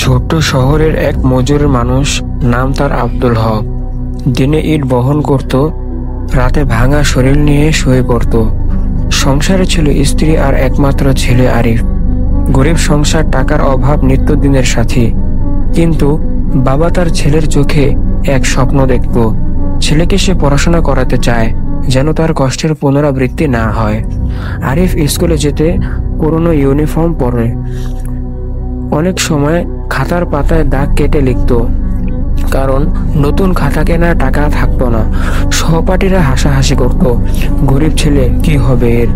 ছোট্ট শহরের এক মজুর মানুষ, নাম তার আব্দুল হক। দিনে ইট বহন করত, রাতে ভাঙা শরীর নিয়ে শুয়ে পড়ত। সংসারে ছিল স্ত্রী আর একমাত্র ছেলে আরিফ। গরিব সংসার, টাকার অভাব নিত্যদিনের সাথী। কিন্তু বাবা তার ছেলের চোখে এক স্বপ্ন দেখত। ছেলেকে সে পড়াশোনা করাতে চায়, যেন তার কষ্টের পুনরাবৃত্তি না হয়। আরিফ স্কুলে যেতে পুরনো ইউনিফর্ম পরে, অনেক সময় খাতার পাতায় দাগ কেটে লিখত, কারণ নতুন খাতা কেনার টাকা থাকতো না। সহপাঠীরা হাসাহাসি করত, গরিব ছেলে, কি হবে এর।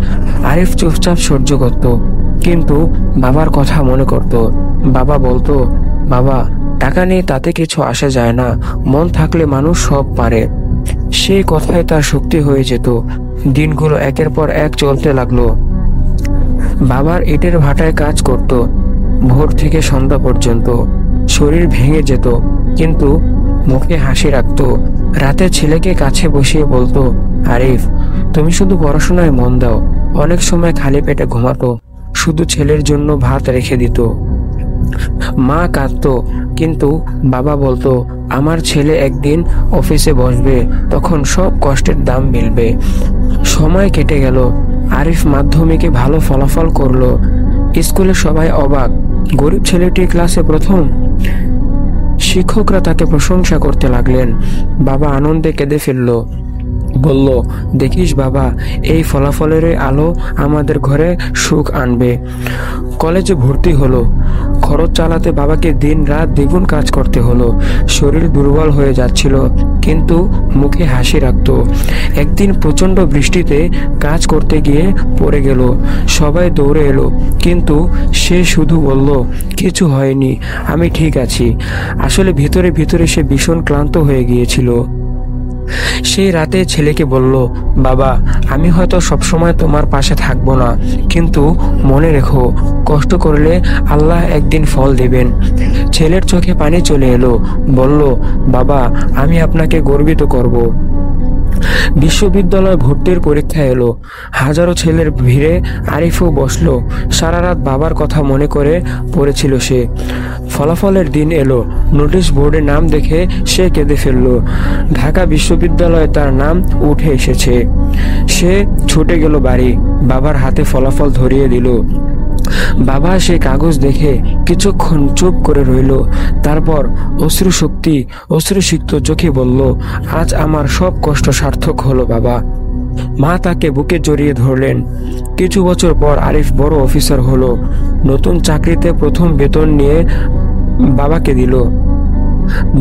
আরিফ চুপচাপ সহ্য করত, কিন্তু বাবার কথা মনে করত। বাবা বলতো, বাবা, টাকা নেই তাতে কিছু আসে যায় না, মন থাকলে মানুষ সব পারে। সেই কথায় তার শক্তি হয়ে যেত। দিনগুলো একের পর এক চলতে লাগলো। বাবার ইটের ভাটায় কাজ করত, ভোর থেকে সন্ধ্যা পর্যন্ত। শরীর ভেঙে যেত, কিন্তু মুখে হাসি রাখত। রাতে ছেলেকে কাছে বসিয়ে বলতো, আরিফ, তুমি শুধু পড়াশোনায় মন দাও। অনেক সময় খালি পেটে ঘুমাতো, শুধু ছেলের জন্য ভাত রেখে দিত। মা কাঁদত, কিন্তু বাবা বলতো, আমার ছেলে একদিন অফিসে বসবে, তখন সব কষ্টের দাম মিলবে। সময় কেটে গেল। আরিফ মাধ্যমিকে ভালো ফলাফল করলো। স্কুলে সবাই অবাক, গরিব ছেলেটি ক্লাসে প্রথম। শিক্ষকরা তাকে প্রশংসা করতে লাগলেন। বাবা আনন্দে কেঁদে ফেলল, বলল, দেখিস বাবা, এই ফলাফলের আলো আমাদের ঘরে সুখ আনবে। কলেজে ভর্তি হলো। খরচ চালাতে বাবাকে দিন রাত দ্বিগুণ কাজ করতে হলো। শরীর দুর্বল হয়ে যাচ্ছিল, কিন্তু মুখে হাসি রাখত। একদিন প্রচন্ড বৃষ্টিতে কাজ করতে গিয়ে পড়ে গেল। সবাই দৌড়ে এলো, কিন্তু সে শুধু বলল, কিছু হয়নি, আমি ঠিক আছি। আসলে ভিতরে ভিতরে সে ভীষণ ক্লান্ত হয়ে গিয়েছিল। সেই রাতে ছেলেকে বলল, বাবা, আমি হয়তো সবসময় তোমার পাশে থাকবো না, কিন্তু মনে রেখো, কষ্ট করলে আল্লাহ একদিন ফল দেবেন। ছেলের চোখে পানি চলে এলো, বলল, বাবা, আমি আপনাকে গর্বিত করব। বিশ্ববিদ্যালয় ভর্তির পরীক্ষা এলো। হাজারো ছেলের ভিড়ে আরিফও বসলো। সারা রাত বাবার কথা মনে করে পড়েছিল সে। ফলাফলের দিন এলো। নোটিশ বোর্ডে নাম দেখে সে কেঁদে ফেলল। ঢাকা বিশ্ববিদ্যালয়ে তার নাম উঠে এসেছে। সে ছুটে গেল বাড়ি, বাবার হাতে ফলাফল ধরিয়ে দিল। বাবা সে কাগজ দেখে কিছুক্ষণ চুপ করে রইল। তারপর অশ্রুসিক্ত চোখে বলল, আজ আমার সব কষ্ট সার্থক হলো বাবা। মা তাকে বুকে জড়িয়ে ধরলেন। কিছু বছর পর আরিফ বড় অফিসার হলো। নতুন চাকরিতে প্রথম বেতন নিয়ে বাবাকে দিল।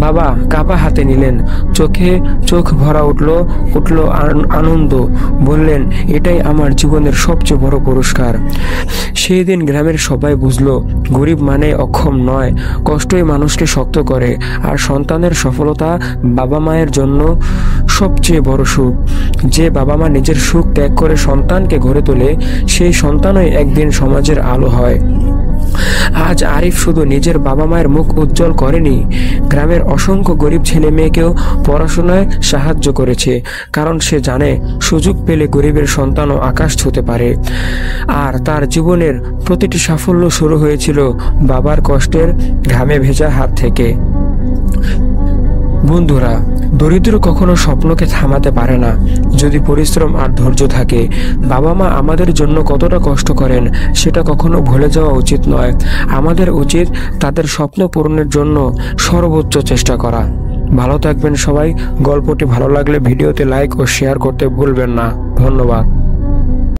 বাবা কাপা হাতে নিলেন, চোখ ভরা উঠল আনন্দ। বললেন, এটাই আমার জীবনের সবচেয়ে বড় পুরস্কার। সেই দিন গ্রামের সবাই বুঝলো, গরিব মানে অক্ষম নয়, কষ্টই মানুষকে শক্ত করে। আর সন্তানের সফলতা বাবা মায়ের জন্য সবচেয়ে বড় সুখ। যে বাবা মা নিজের সুখ ত্যাগ করে সন্তানকে গড়ে তোলে, সেই সন্তানই একদিন সমাজের আলো হয়। আজ আরিফ শুধু নিজের বাবা মায়ের মুখ উজ্জ্বল করেনি, গ্রামের অসংখ্য গরিব ছেলে মেয়েকেও পড়াশোনায় সাহায্য করেছে। কারণ সে জানে, সুযোগ পেলে গরিবের সন্তানও আকাশ ছুঁতে পারে। আর তার জীবনের প্রতিটি সাফল্য শুরু হয়েছিল বাবার কষ্টের ঘামে ভেজা হাত থেকে। বন্ধুরা, দরিদ্র কখনো স্বপ্নকে থামাতে পারে না, যদি পরিশ্রম আর ধৈর্য থাকে। বাবা মা আমাদের জন্য কতটা কষ্ট করেন, সেটা কখনো ভুলে যাওয়া উচিত নয়। আমাদের উচিত তাদের স্বপ্ন পূরণের জন্য সর্বোচ্চ চেষ্টা করা। ভালো থাকবেন সবাই। গল্পটি ভালো লাগলে ভিডিওতে লাইক ও শেয়ার করতে ভুলবেন না। ধন্যবাদ।